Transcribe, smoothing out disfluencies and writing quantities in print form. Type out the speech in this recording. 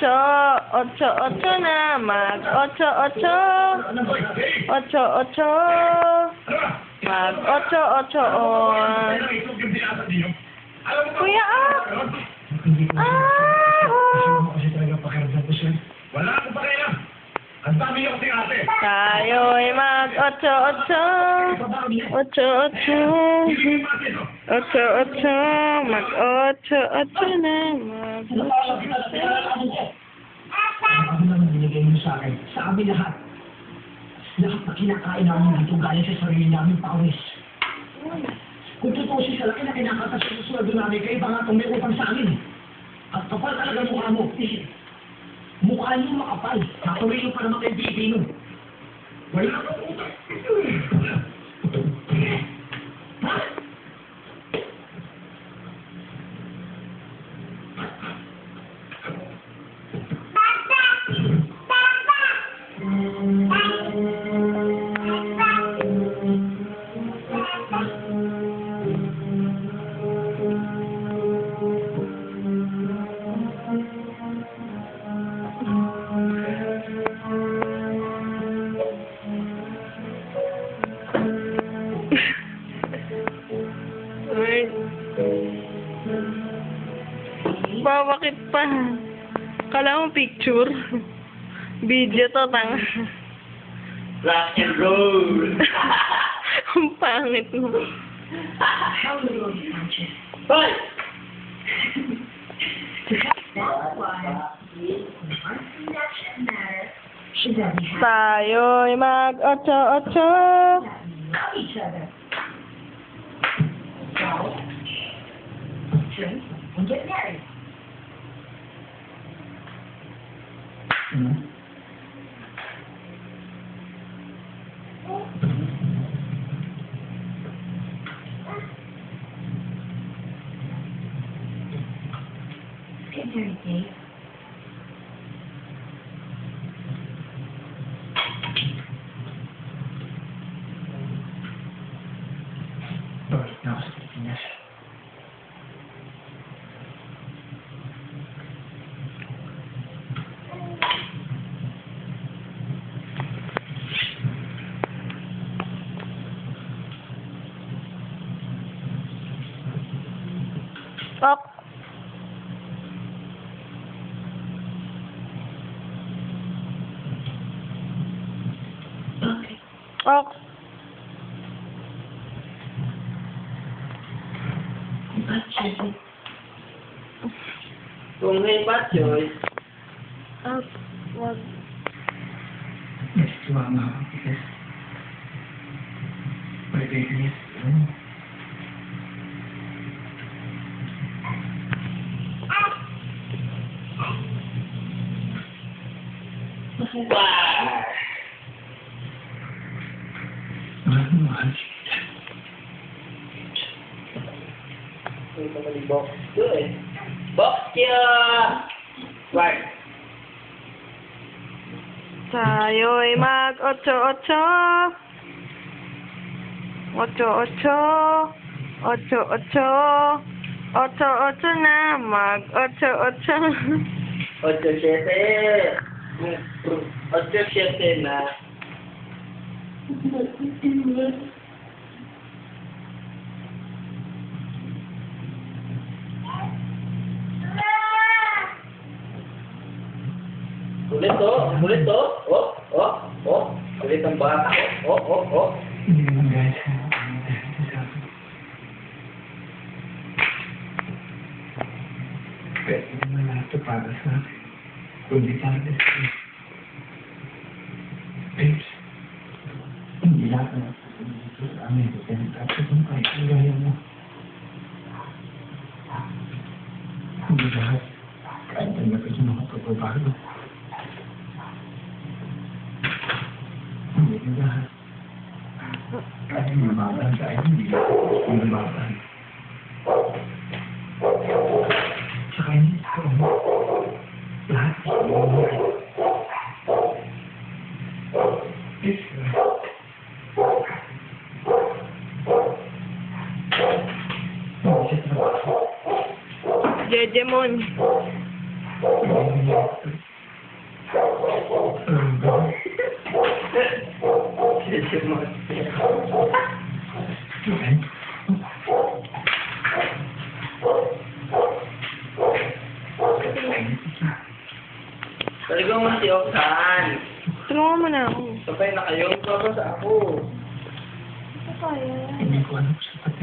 ocho. Ocho na. Mag-ocho. Ocho. Mag-ocho. Kuya, Wala akong pakialam. Ang dami niyo kasi ate. tayo'y mag-ocho. Ocho. Mag-ocho na. Ano naman binigay mo sa akin? Sa amin lahat. Lahat na kinakain namin dito galing sa sarili namin pawis. Kung totoo siya sa laki na kinakatas sa susunod namin, kayo pa nga itong may utang sa amin. At kapal talaga mukha mo. Mukha niyo makapal. Natuloy yung para makaibigay mo. Wala akong utang. Ha? Bakit pa? Kala mo picture? Video to, tanga. Rock and roll. Ang pangit mo. Hoy! Tayo'y mag-ocho. And get married. Get married, Dave. Bakit na ako sa Pilipinas? Ok. Okay. Ok. Budget. Kung may batchoy, Ok. Wag. Natutuwa nga ako kasi may babies. wow! Mahal. Ito naman yung box. Ito eh. Box kya! Right. Tayo'y mag-ocho. Ocho na. Mag-ocho. 8-7. 8-7 na. Ulit to. Oh. Ulit ang bata. Oh. Hindi naman guys. Pero naman lahat ito para sa akin. Kundi para sa akin. Babes, hindi lahat na ito sa amin. Tapos kung kahit ang gaya mo. Hindi lahat. Kahit ang lapit yung makapagbabago. Hindi lahat. Kahit yung mababahan tayo, hindi lahat yung mababahan. Tsaka hindi ito. Lahat yung mababahan. Jejemon. Yes. Saan? Tulungan mo na ako. Sabay na kayo. Babasa ako. Ano kaya? Hindi ko alam sa pati.